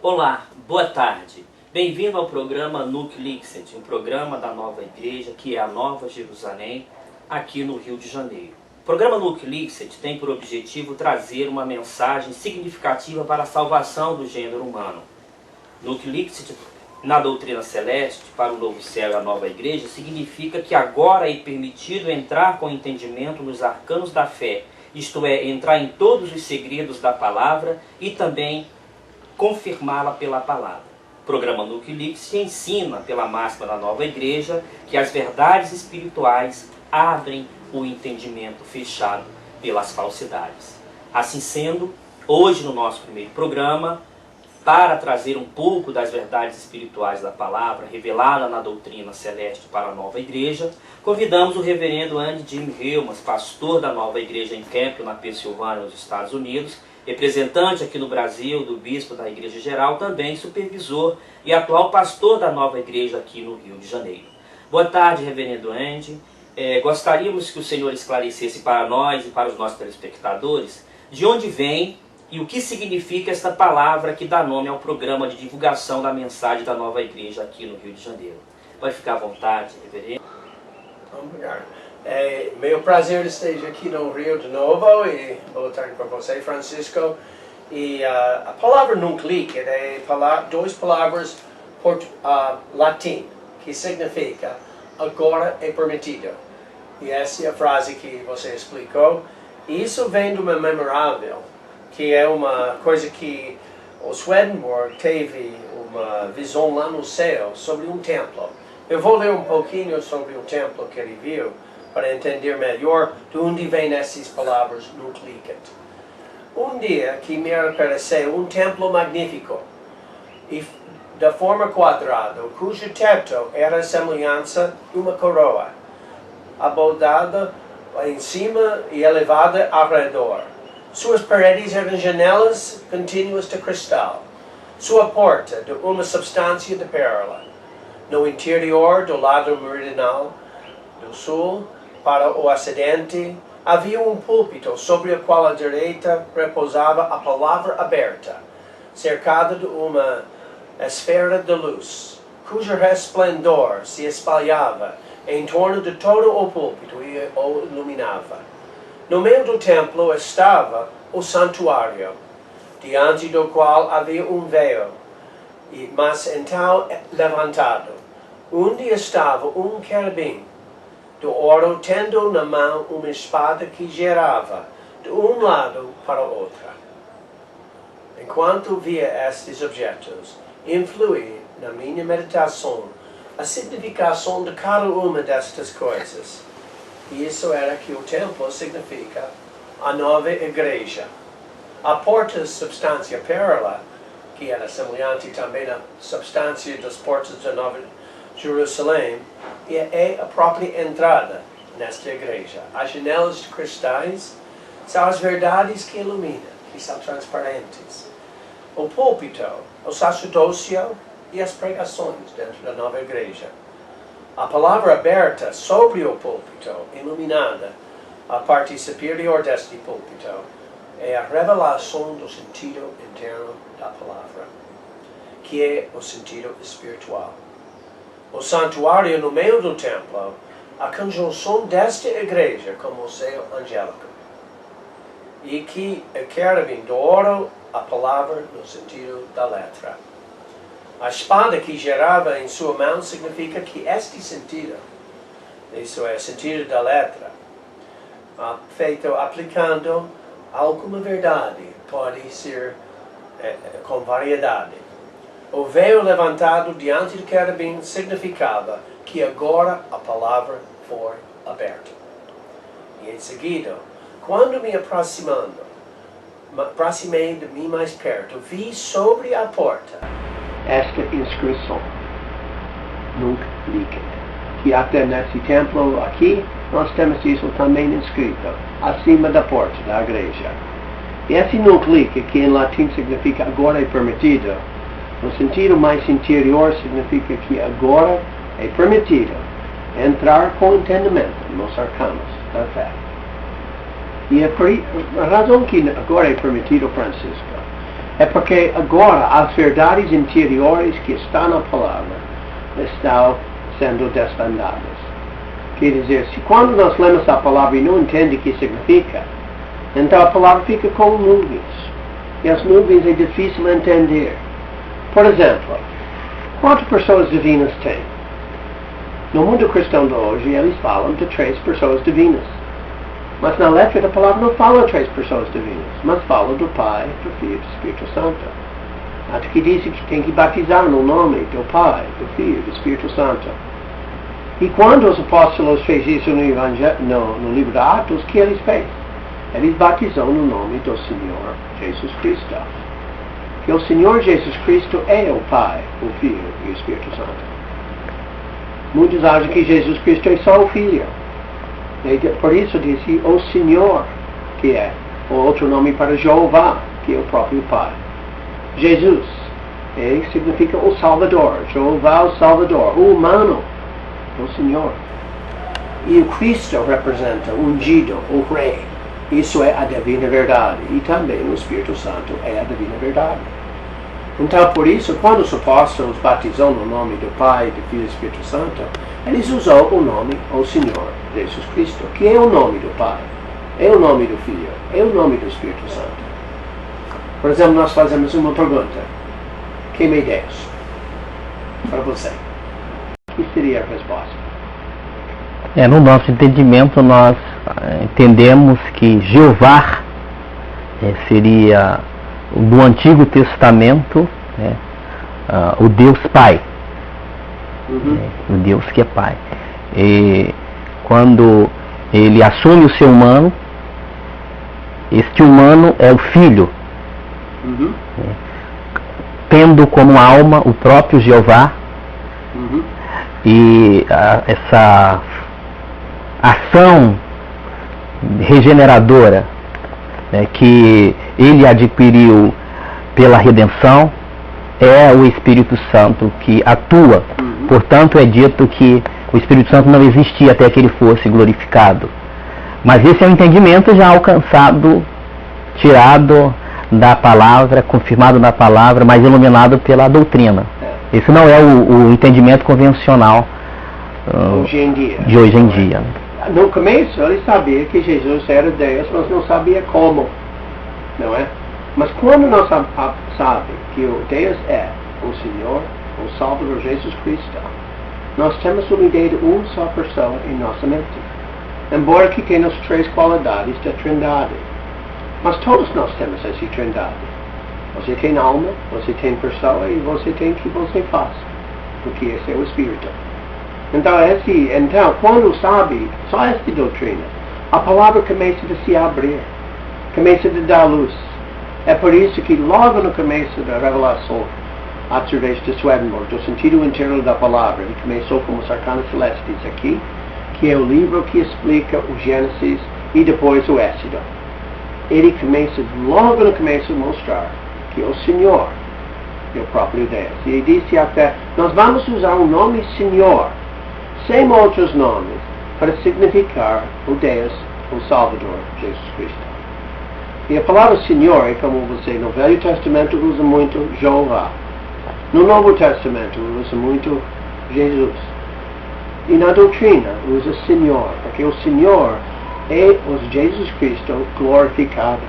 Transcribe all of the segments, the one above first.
Olá, boa tarde. Bem-vindo ao programa Nuc Lixet, um programa da Nova Igreja, que é a Nova Jerusalém, aqui no Rio de Janeiro. O programa Nuc Lixet tem por objetivo trazer uma mensagem significativa para a salvação do gênero humano. Nuc Lixet, na doutrina celeste, para o novo céu e a nova igreja, significa que agora é permitido entrar com entendimento nos arcanos da fé, isto é, entrar em todos os segredos da palavra e também confirmá-la pela palavra. O programa Nuc Lixet ensina, pela máxima da nova igreja, que as verdades espirituais abrem o entendimento fechado pelas falsidades. Assim sendo, hoje no nosso primeiro programa, para trazer um pouco das verdades espirituais da palavra, revelada na doutrina celeste para a nova igreja, convidamos o reverendo Andy Jim Hillman, pastor da nova igreja em Campbell, na Pensilvânia, nos Estados Unidos, representante aqui no Brasil do bispo da Igreja Geral, também supervisor e atual pastor da nova igreja aqui no Rio de Janeiro. Boa tarde, reverendo Andy. Gostaríamos que o senhor esclarecesse para nós e para os nossos telespectadores de onde vem e o que significa esta palavra que dá nome ao programa de divulgação da mensagem da nova igreja aqui no Rio de Janeiro. Pode ficar à vontade, reverendo. Obrigado. É meu prazer estar aqui no Rio de novo e boa tarde para você, Francisco. E a palavra Nuc Lixet é duas palavras latim que significa agora é permitido. E essa é a frase que você explicou. Isso vem de uma memorável, que é uma coisa que o Swedenborg teve uma visão lá no céu sobre um templo. Eu vou ler um pouquinho sobre o templo que ele viu para entender melhor de onde vêm essas palavras Nuc Lixet. Um dia que me apareceu um templo magnífico e da forma quadrada, cujo teto era a semelhança de uma coroa, abordada em cima e elevada ao redor. Suas paredes eram janelas contínuas de cristal. Sua porta de uma substância de pérola. No interior, do lado meridional do sul, para o ocidente, havia um púlpito sobre o qual à direita repousava a palavra aberta, cercada de uma esfera de luz, cujo resplendor se espalhava em torno de todo o púlpito e o iluminava. No meio do templo estava o santuário, diante do qual havia um véu, mas então levantado, onde estava um querubim de ouro tendo na mão uma espada que girava de um lado para o outro. Enquanto via estes objetos, influí na minha meditação a significação de cada uma destas coisas. E isso era que o templo significa a nova igreja. A porta substância pérola, que era semelhante também à substância das portas da Nova Jerusalém, é a própria entrada nesta igreja. As janelas de cristais são as verdades que iluminam, que são transparentes. O púlpito, o sacerdócio e as pregações dentro da nova igreja. A palavra aberta sobre o púlpito, iluminada, a parte superior deste púlpito, é a revelação do sentido interno da palavra, que é o sentido espiritual. O santuário no meio do templo, a conjunção desta igreja como o céu angélico. E que o querubim de ouro, a palavra no sentido da letra. A espada que girava em sua mão significa que este sentido, isso é o sentido da letra, feito aplicando alguma verdade, pode ser com variedade. O véu levantado diante do querubim significava que agora a palavra foi aberta. E em seguida, quando me aproximei de mim mais perto, vi sobre a porta esta inscrição, Nuc Lixet, que até nesse templo aqui, nós temos isso também escrito, acima da porta da igreja. E esse Nuc Lixet, que em latim significa agora é permitido, no sentido mais interior significa que agora é permitido entrar com entendimento nos arcanos da fé. E a razão que agora é permitido, Francisco, É porque agora as verdades interiores que estão na palavra estão sendo desvendadas. Quer dizer, se quando nós lemos a palavra e não entende o que significa, então a palavra fica como nuvens. E as nuvens é difícil entender. Por exemplo, quantas pessoas divinas tem? No mundo cristão de hoje, eles falam de 3 pessoas divinas. Mas na letra da palavra não fala 3 pessoas divinas, mas fala do Pai, do Filho e do Espírito Santo. Até que diz que tem que batizar no nome do Pai, do Filho e do Espírito Santo. E quando os apóstolos fez isso no livro de Atos, o que eles fez? Eles batizou no nome do Senhor Jesus Cristo. Que o Senhor Jesus Cristo é o Pai, o Filho e o Espírito Santo. Muitos acham que Jesus Cristo é só o Filho. E por isso disse o Senhor, que é o outro nome para Jeová, que é o próprio Pai. Jesus significa o Salvador, Jeová o Salvador, o humano, o Senhor. E o Cristo representa o ungido, o Rei. Isso é a divina verdade. E também o Espírito Santo é a divina verdade. Então, por isso, quando os apóstolos batizou no nome do Pai, do Filho e do Espírito Santo, eles usou o nome, o Senhor Jesus Cristo, que é o nome do Pai, é o nome do Filho, é o nome do Espírito Santo. Por exemplo, nós fazemos uma pergunta. Quem é Deus? Para você. O que seria a resposta? No nosso entendimento, nós entendemos que Jeová seria do Antigo Testamento, o Deus Pai, o Deus que é Pai. E quando ele assume o ser humano, este humano é o Filho, tendo como alma o próprio Jeová, e essa ação regeneradora que ele adquiriu pela redenção é o Espírito Santo que atua. Portanto, é dito que o Espírito Santo não existia até que ele fosse glorificado. Mas esse é um entendimento já alcançado, tirado da palavra, confirmado na palavra, mas iluminado pela doutrina. Esse não é o entendimento convencional de hoje em dia. No começo, ele sabia que Jesus era Deus, mas não sabia como, não é? Mas quando nós sabemos que o Deus é o Senhor, o Salvador Jesus Cristo, nós temos uma ideia de uma só pessoa em nossa mente. Embora que tenha as 3 qualidades da Trindade, mas todos nós temos essa Trindade. Você tem alma, você tem pessoa e você tem o que você faz, porque esse é o Espírito. Então, quando sabe só esta doutrina, a palavra começa a se abrir, começa a dar luz. É por isso que logo no começo da revelação, através de Swedenborg, do sentido inteiro da palavra, ele começou como os arcanos celestes aqui, que é o livro que explica o Gênesis e depois o Êxodo. Ele começa logo no começo a mostrar que o Senhor é o próprio Deus. E ele disse até, nós vamos usar o nome Senhor, sem outros nomes, para significar o Deus, o Salvador, Jesus Cristo. E a palavra Senhor é como você no Velho Testamento usa muito Jeová. No Novo Testamento usa muito Jesus. E na doutrina usa Senhor, porque o Senhor é o Jesus Cristo glorificado.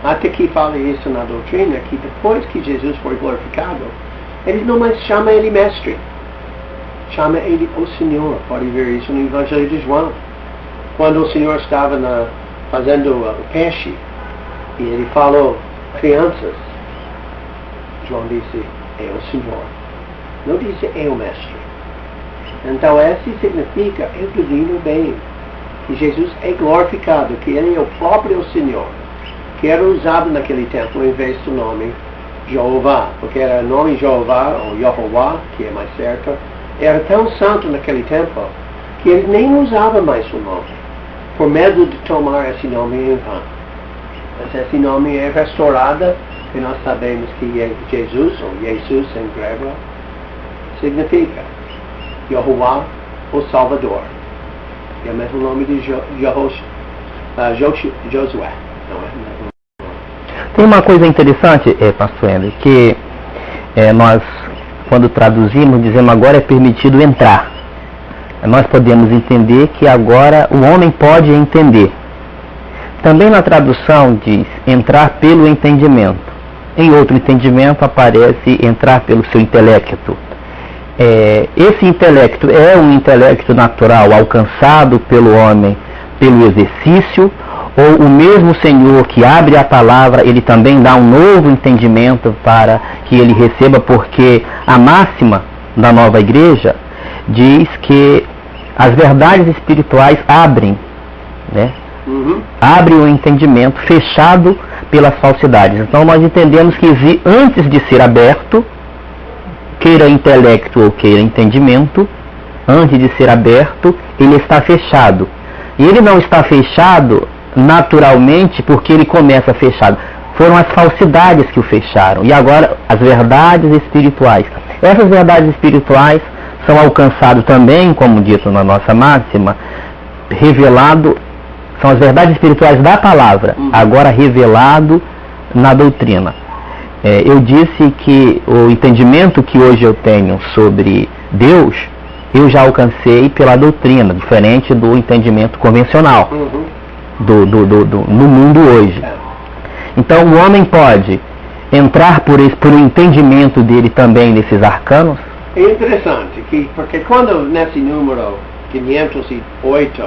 Até que fala isso na doutrina, que depois que Jesus foi glorificado, eles não mais chamam ele mestre. Chama ele o Senhor. Pode ver isso no Evangelho de João. Quando o Senhor estava fazendo o peixe, e ele falou, crianças, João disse, é o Senhor. Não disse, é o mestre. Então, esse significa, é o divino bem. Que Jesus é glorificado, que ele é o próprio Senhor. Que era usado naquele tempo em vez do nome Jeová. Porque era o nome Jeová, ou Yehová, que é mais certo, era tão santo naquele tempo que ele nem usava mais o nome, por medo de tomar esse nome em vão. Mas esse nome é restaurado, e nós sabemos que é Jesus, ou Jesus em grego, significa Yehová, o Salvador. E é o mesmo nome de Josué, não é? Tem uma coisa interessante, pastor André, que nós, quando traduzimos, dizemos agora é permitido entrar. Nós podemos entender que agora o homem pode entender. Também na tradução diz entrar pelo entendimento. Em outro entendimento aparece entrar pelo seu intelecto. Esse intelecto é um intelecto natural alcançado pelo homem pelo exercício, ou o mesmo Senhor que abre a palavra, ele também dá um novo entendimento para que ele receba, porque a máxima da nova igreja diz que as verdades espirituais abrem, né? Abre o entendimento fechado pelas falsidades. Então nós entendemos que antes de ser aberto, queira intelecto ou queira entendimento, antes de ser aberto, ele está fechado. E ele não está fechado naturalmente porque ele começa fechado. Foram as falsidades que o fecharam. E agora as verdades espirituais. Essas verdades espirituais são alcançadas também, como dito na nossa máxima, revelado, são as verdades espirituais da palavra, agora revelado na doutrina. Eu disse que o entendimento que hoje eu tenho sobre Deus, eu já alcancei pela doutrina, diferente do entendimento convencional no mundo hoje. Então o homem pode entrar por um entendimento dele também nesses arcanos. É interessante, porque quando nesse número 508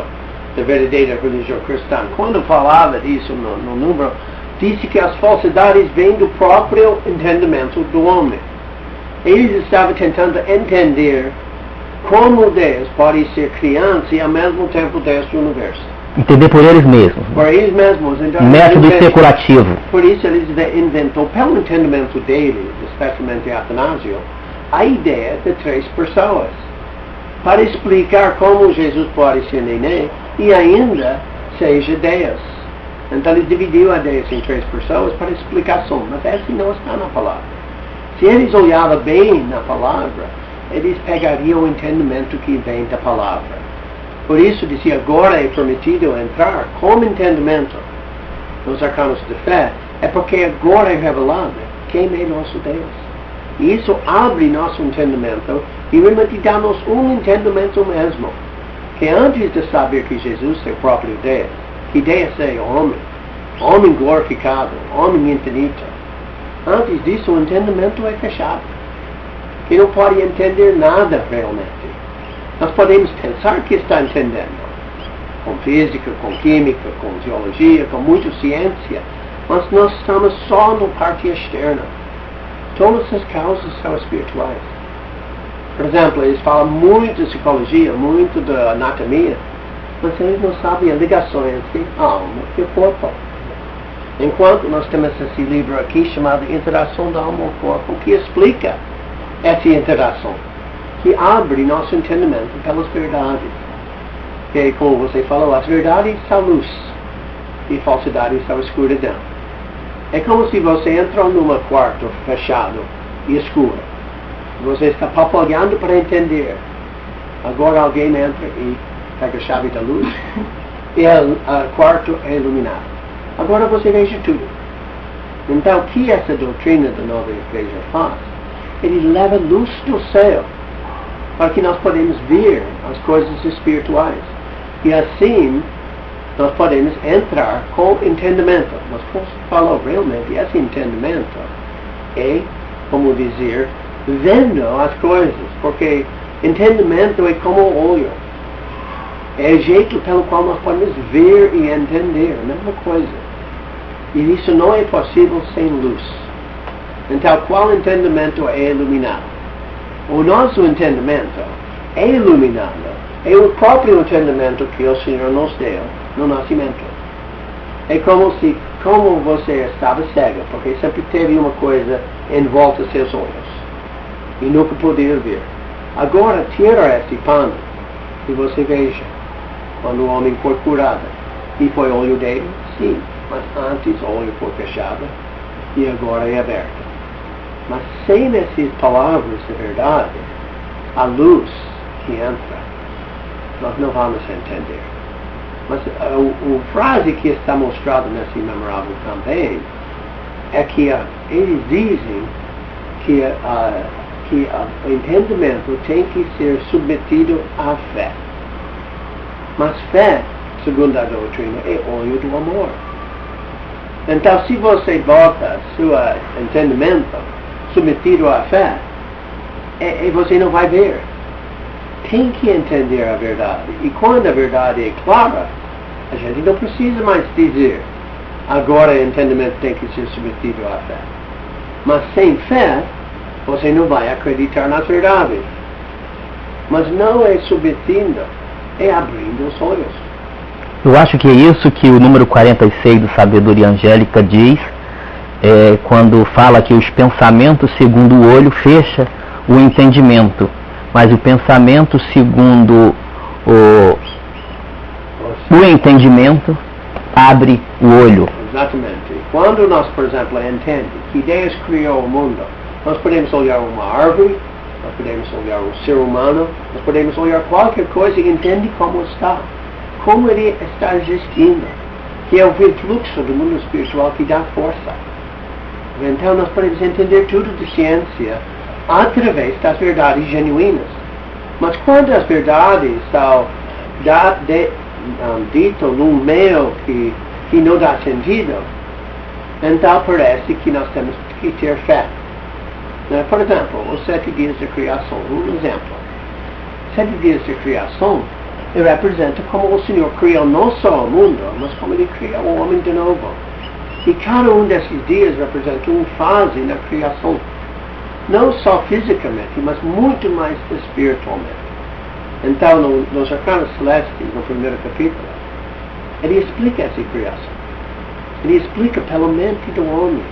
da verdadeira religião cristã, quando falava disso no número, disse que as falsidades vêm do próprio entendimento do homem. Eles estavam tentando entender como Deus pode ser criança e ao mesmo tempo Deus do universo. Entender por eles mesmos. Por eles mesmos. Então, método especulativo. Por isso eles inventou, pelo entendimento dele, especialmente Atanásio, a ideia de 3 pessoas. Para explicar como Jesus pode ser neném e ainda seja Deus. Então ele dividiu a Deus em 3 pessoas para explicação, mas essa não está na palavra. Se eles olhavam bem na palavra, eles pegariam o entendimento que vem da palavra. Por isso dizia, agora é permitido entrar com entendimento nos arcanos de fé, é porque agora é revelado quem é nosso Deus. E isso abre nosso entendimento e realmente dá-nos um entendimento mesmo. Que antes de saber que Jesus é o próprio Deus, que Deus é homem glorificado, homem infinito, antes disso o entendimento é fechado. Que não pode entender nada realmente. Nós podemos pensar que está entendendo, com física, com química, com geologia, com muita ciência, mas nós estamos só na parte externa. Todas as causas são espirituais. Por exemplo, eles falam muito de psicologia, muito da anatomia, mas eles não sabem a ligação entre a alma e o corpo. Enquanto nós temos esse livro aqui chamado Interação da Alma ao Corpo, que explica essa interação, que abre nosso entendimento pelas verdades. Que, como você falou, as verdades são luz e falsidades são escuridão. É como se você entrou num quarto fechado e escuro. Você está papagando para entender. Agora alguém entra e pega a chave da luz e o quarto é iluminado. Agora você veja tudo. Então, o que essa doutrina da nova igreja faz? Ele leva luz do céu para que nós podemos ver as coisas espirituais. E assim, nós podemos entrar com entendimento. Mas como se falou realmente, esse entendimento é, como dizer, vendo as coisas. Porque entendimento é como o olho. É o jeito pelo qual nós podemos ver e entender a mesma coisa. E isso não é possível sem luz. Então, qual entendimento é iluminado? O nosso entendimento é iluminado. É o próprio entendimento que o Senhor nos deu no nascimento. É como você estava cego, porque sempre teve uma coisa em volta dos seus olhos e nunca podia ver. Agora, tira esse pano e você veja quando o homem foi curado. E foi o olho dele? Sim, mas antes o olho foi fechado e agora é aberto. Mas sem essas palavras de verdade, a luz que entra, nós não vamos entender. Mas a frase que está mostrada nesse memorável também é que eles dizem que o entendimento tem que ser submetido à fé. Mas fé, segundo a doutrina, é olho do amor. Então, se você bota seu entendimento submetido à fé, você não vai ver. Tem que entender a verdade. E quando a verdade é clara, a gente não precisa mais dizer, agora o entendimento tem que ser submetido à fé. Mas sem fé, você não vai acreditar nas verdades. Mas não é submetindo, é abrindo os olhos. Eu acho que é isso que o número 46 do Sabedoria Angélica diz, quando fala que os pensamentos segundo o olho fecha o entendimento, mas o pensamento segundo o entendimento abre o olho. Exatamente. Quando nós, por exemplo, entendemos que Deus criou o mundo, nós podemos olhar uma árvore, nós podemos olhar um ser humano, nós podemos olhar qualquer coisa e entender como está. Como ele está existindo, que é o refluxo do mundo espiritual que dá força. Então nós podemos entender tudo de ciência através das verdades genuínas. Mas quando as verdades são ditas num meio que não dá sentido, então parece que nós temos que ter fé. Por exemplo, os 7 dias de criação, um exemplo. 7 dias de criação representa como o Senhor criou não só o mundo, mas como Ele criou o homem de novo. E cada um desses dias representa uma fase na criação. Não só fisicamente, mas muito mais espiritualmente. Então, nos Arcanos Celestes, no primeiro capítulo, ele explica essa criação. Ele explica pela mente do homem,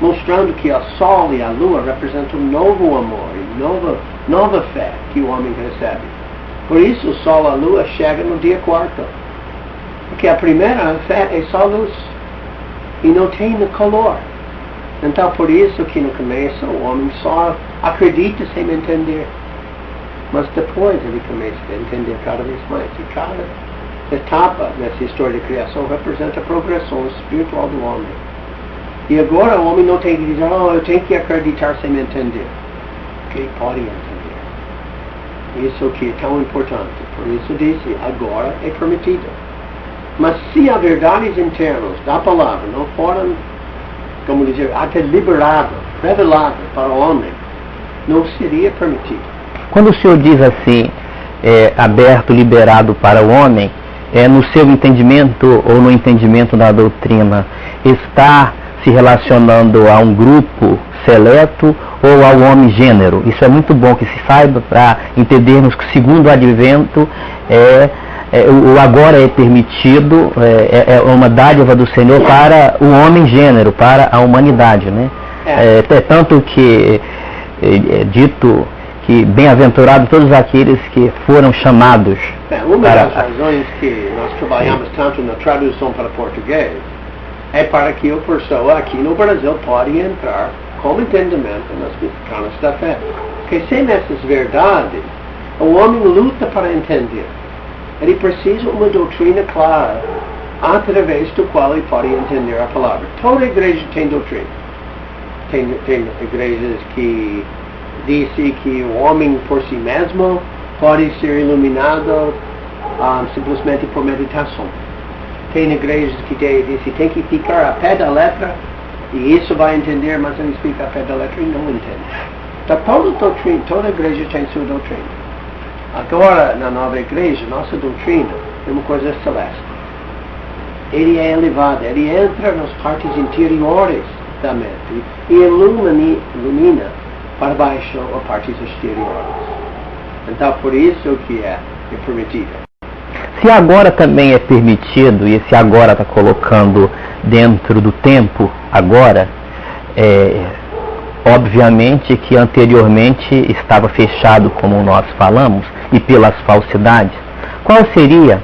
mostrando que o Sol e a Lua representam um novo amor e nova fé que o homem recebe. Por isso o Sol e a Lua chegam no dia 4. Porque a primeira fé é só luz. E não tem calor. Então por isso que no começo o homem só acredita sem entender. Mas depois ele começa a entender cada vez mais. E cada etapa nessa história de criação representa a progressão espiritual do homem. E agora o homem não tem que dizer, eu tenho que acreditar sem entender. Porque ele pode entender. Isso que é tão importante. Por isso disse, agora é permitido. Mas se as verdades internas da palavra não foram, como dizer, até liberadas, reveladas para o homem, não seria permitido. Quando o Senhor diz assim, aberto, liberado para o homem, no seu entendimento ou no entendimento da doutrina, está se relacionando a um grupo seleto ou ao homem gênero? Isso é muito bom que se saiba para entendermos que segundo o advento o agora é permitido, é uma dádiva do Senhor para o homem gênero, para a humanidade, né? Tanto que é dito que bem-aventurados todos aqueles que foram chamados. Uma das razões que nós trabalhamos tanto na tradução para português é para que a pessoa aqui no Brasil pode entrar com entendimento nas canas da fé. Porque sem essas verdades, o homem luta para entender. Ele precisa de uma doutrina clara, através do qual ele pode entender a palavra. Toda igreja tem doutrina. Tem igrejas que dizem que o homem por si mesmo pode ser iluminado simplesmente por meditação. Tem igrejas que dizem que tem que ficar a pé da letra e isso vai entender, mas eles ficam a pé da letra e não entendem. Então toda igreja tem sua doutrina. Agora, na nova igreja, nossa doutrina é uma coisa celeste. Ele é elevado, ele entra nas partes interiores da mente e ilumina para baixo as partes exteriores. Então, por isso que é permitido. Se agora também é permitido, e esse agora está colocando dentro do tempo, agora, obviamente que anteriormente estava fechado, como nós falamos, e pelas falsidades. Qual seria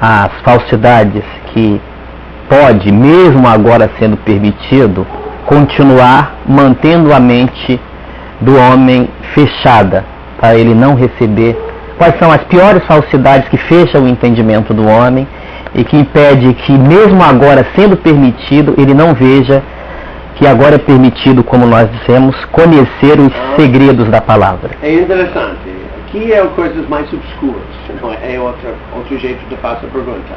as falsidades que pode, mesmo agora sendo permitido, continuar mantendo a mente do homem fechada, para ele não receber? Quais são as piores falsidades que fecham o entendimento do homem e que impede que, mesmo agora sendo permitido, ele não veja que agora é permitido, como nós dissemos, conhecer os segredos da palavra. É interessante. Aqui é coisas mais obscuras. Não é outro jeito de fazer a pergunta.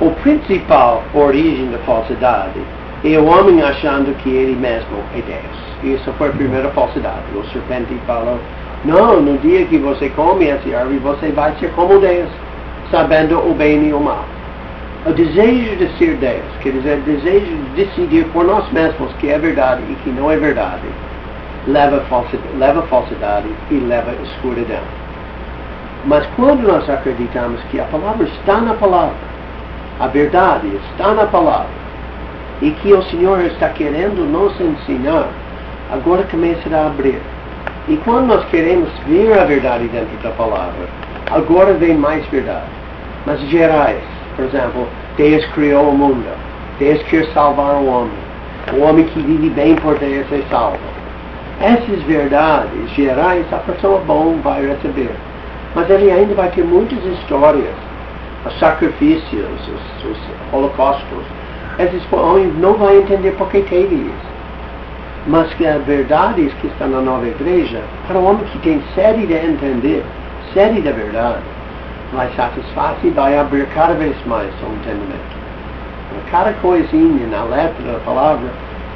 O principal origem da falsidade é o homem achando que ele mesmo é Deus. Isso foi a primeira falsidade. O serpente falou, não, no dia que você come essa árvore, você vai ser como Deus, sabendo o bem e o mal. O desejo de ser Deus, quer dizer, o desejo de decidir por nós mesmos que é verdade e que não é verdade, leva a falsidade e leva a escuridão. Mas quando nós acreditamos que a palavra está na palavra, a verdade está na palavra, e que o Senhor está querendo nos ensinar, agora começa a abrir. E quando nós queremos ver a verdade dentro da palavra, agora vem mais verdade. Mas gerais, por exemplo, Deus criou o mundo, Deus quer salvar o homem que vive bem por Deus é salvo. Essas verdades gerais a pessoa bom vai receber, mas ele ainda vai ter muitas histórias, os sacrifícios, os holocaustos. Esses homens não vai entender porque teve isso. Mas que as verdades que estão na nova igreja, para o homem que tem sede de entender, sede da verdade, vai satisfazer e vai abrir cada vez mais o entendimento. Cada coisinha na letra da palavra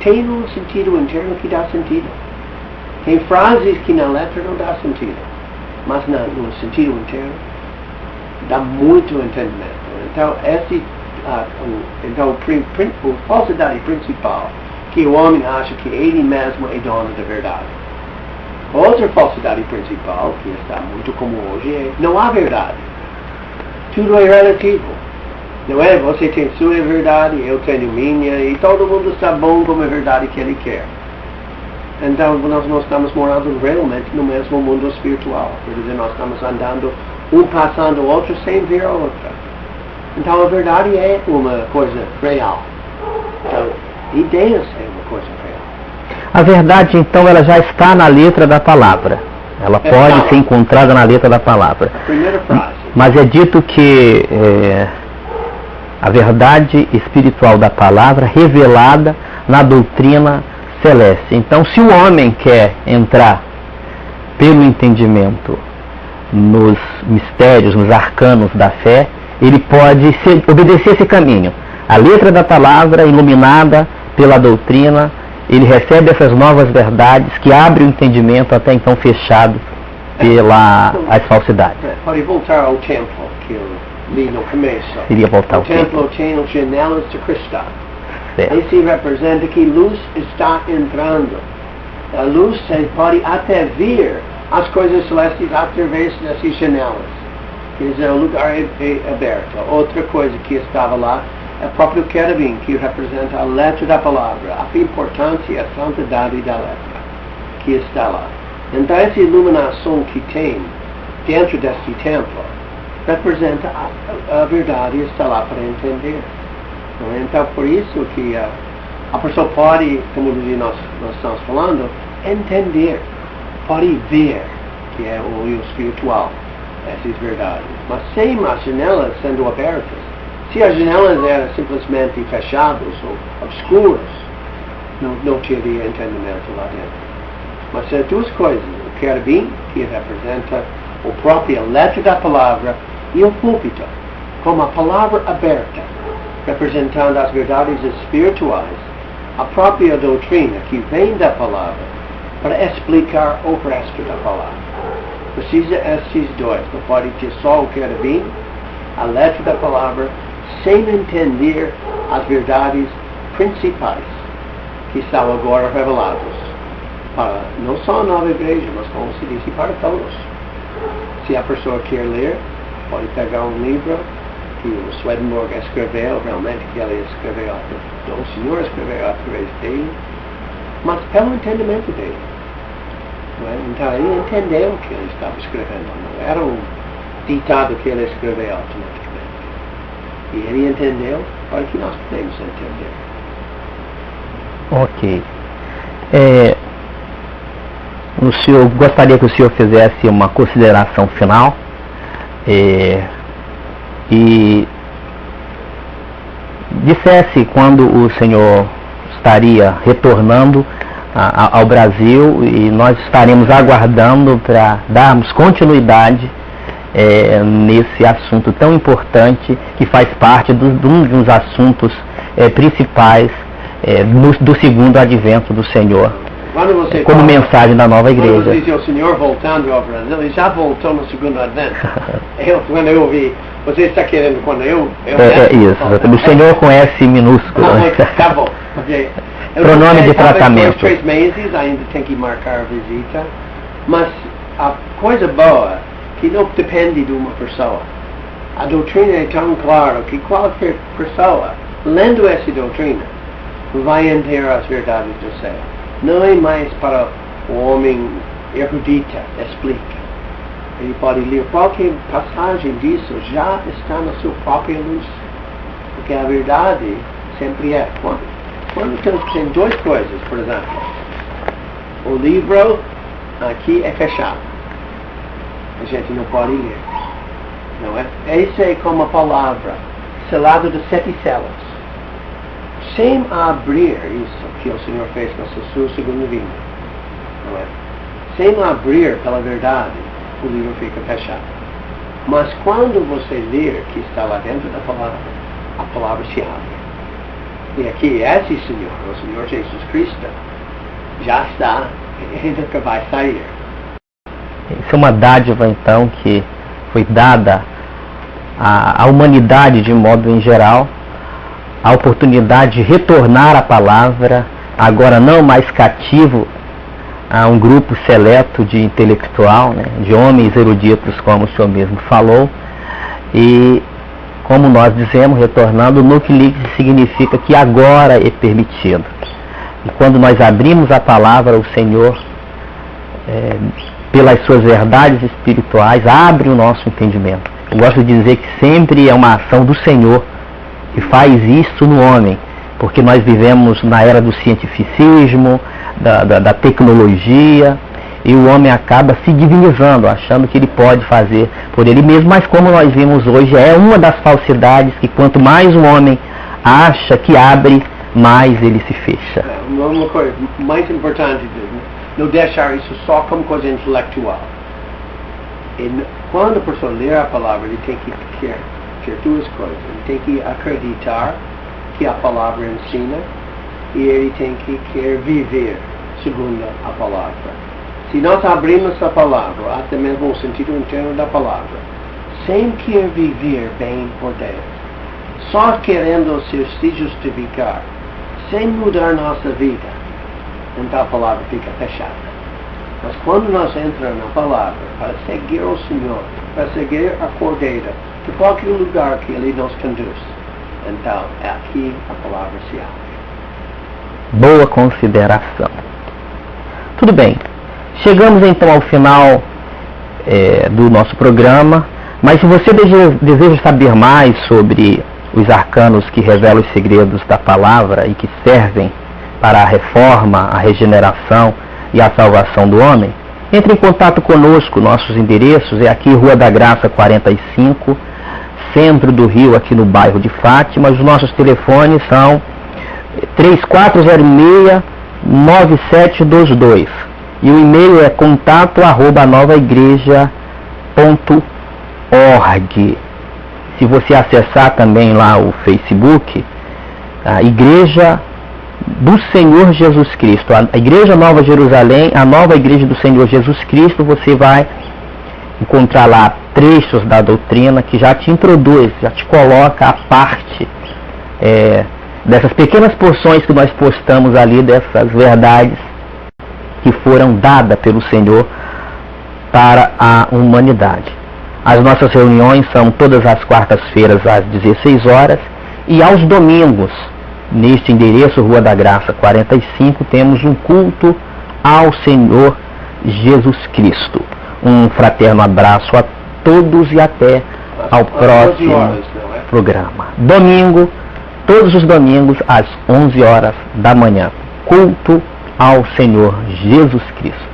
tem um sentido interno que dá sentido. Tem frases que na letra não dá sentido, mas no sentido interno dá muito entendimento. Então, a falsidade principal que o homem acha que ele mesmo é dono da verdade. Outra falsidade principal, que está muito comum hoje, é não há verdade. Tudo é relativo. Não é? Você tem sua verdade, eu tenho minha, e todo mundo está bom com a verdade que ele quer. Então, nós não estamos morando realmente no mesmo mundo espiritual. Quer dizer, nós estamos andando, um passando o outro sem ver a outra. Então, a verdade é uma coisa real. Então, e Deus é uma coisa real. A verdade, então, ela já está na letra da palavra. Ela pode ser encontrada na letra da palavra. A primeira frase. Mas é dito que a verdade espiritual da palavra revelada na doutrina celeste. Então, se o homem quer entrar pelo entendimento nos mistérios, nos arcanos da fé, ele pode obedecer esse caminho. A letra da palavra iluminada pela doutrina, ele recebe essas novas verdades que abrem o entendimento até então fechado pelas falsidades. Pode voltar ao templo que eu li no começo. Iria voltar ao templo tem as janelas de cristal. Certo. Esse representa que luz está entrando. A luz pode até ver as coisas celestes através dessas janelas. Quer dizer, o lugar é aberto. Outra coisa que estava lá é o próprio querubim, que representa a letra da palavra, a importância e a santidade da letra que está lá. Então, essa iluminação que tem dentro desse templo representa a verdade está lá para entender. Então, por isso que a pessoa pode, como nós estamos falando, entender, pode ver, que é o espiritual, essas verdades. Mas sem as janelas sendo abertas, se as janelas eram simplesmente fechadas ou obscuras, não teria entendimento lá dentro. Mas são duas coisas, o querubim, que representa a própria letra da palavra, e o púlpito, como a palavra aberta, representando as verdades espirituais, a própria doutrina que vem da palavra, para explicar o resto da palavra. Precisa esses dois, não pode ter só o querubim, a letra da palavra, sem entender as verdades principais que estão agora reveladas, para não só a nova igreja, mas como se diz, para todos. Se a pessoa quer ler, pode pegar um livro que o Swedenborg escreveu, realmente que ele escreveu, o Senhor escreveu através dele, mas pelo entendimento dele. Não é? Então ele entendeu o que ele estava escrevendo, não era um ditado que ele escreveu automaticamente. E ele entendeu para que nós podemos entender. Ok. O senhor gostaria que o senhor fizesse uma consideração final e dissesse quando o senhor estaria retornando ao Brasil, e nós estaremos aguardando para darmos continuidade nesse assunto tão importante, que faz parte de um dos assuntos principais do segundo advento do Senhor, como mensagem da nova igreja. Quando diz o Senhor voltando ao Brasil, ele já voltou no segundo advento. Quando eu vi, você está querendo quando eu isso, o Senhor conhece minúsculo. Tá bom, ok. Pronome de tratamento. 3 meses ainda tem que marcar a visita, mas a coisa boa que não depende de uma pessoa. A doutrina é tão clara que qualquer pessoa, lendo essa doutrina, vai entender as verdades do céu. Não é mais para o homem erudita, explica. Ele pode ler qualquer passagem disso, já está na sua própria luz. Porque a verdade sempre é. Quando tem 2 coisas, por exemplo, o livro aqui é fechado. A gente não pode ler. Não é? Essa é como a palavra, selado de 7 selas. Sem abrir isso que o Senhor fez na sua segunda vinda. Não é? Sem abrir pela verdade, o livro fica fechado. Mas quando você ler que está lá dentro da palavra, a palavra se abre. E aqui esse Senhor, o Senhor Jesus Cristo, já está, ele nunca vai sair. Isso é uma dádiva, então, que foi dada à humanidade de modo em geral, a oportunidade de retornar à palavra, agora não mais cativo a um grupo seleto de intelectual, né, de homens eruditos, como o senhor mesmo falou, e, como nós dizemos, retornando, Nuclix significa que agora é permitido. E quando nós abrimos a palavra, o Senhor, pelas suas verdades espirituais, abre o nosso entendimento. Eu gosto de dizer que sempre é uma ação do Senhor que faz isso no homem, porque nós vivemos na era do cientificismo, da tecnologia, e o homem acaba se divinizando, achando que ele pode fazer por ele mesmo, mas como nós vimos hoje, é uma das falsidades que quanto mais o homem acha que abre, mais ele se fecha. Uma coisa mais importante, não deixar isso só como coisa intelectual. E quando a pessoa lê a palavra, ele tem que ter 2 coisas. Ele tem que acreditar que a palavra ensina, e ele tem que querer viver segundo a palavra. Se nós abrimos a palavra, até mesmo o sentido interno da palavra, sem querer viver bem por Deus, só querendo se justificar, sem mudar nossa vida, então a palavra fica fechada. Mas quando nós entramos na palavra para seguir o Senhor, para seguir a Cordeira, de qualquer lugar que Ele nos conduz, então aqui a palavra se abre. Boa consideração. Tudo bem. Chegamos então ao final do nosso programa, mas se você deseja saber mais sobre os arcanos que revelam os segredos da palavra e que servem para a reforma, a regeneração e a salvação do homem, entre em contato conosco. Nossos endereços é aqui, Rua da Graça 45, centro do Rio, aqui no bairro de Fátima. Os nossos telefones são 3406-9722 e o e-mail é contato@novaigreja.org. Se você acessar também lá o Facebook, a Igreja do Senhor Jesus Cristo, a Igreja Nova Jerusalém, a Nova Igreja do Senhor Jesus Cristo, você vai encontrar lá trechos da doutrina que já te introduz, já te coloca a parte dessas pequenas porções que nós postamos ali, dessas verdades que foram dadas pelo Senhor para a humanidade. As nossas reuniões são todas as quartas-feiras às 16 horas e aos domingos, neste endereço, Rua da Graça 45, temos um culto ao Senhor Jesus Cristo. Um fraterno abraço a todos e até ao próximo programa. Domingo, todos os domingos às 11 horas da manhã, culto ao Senhor Jesus Cristo.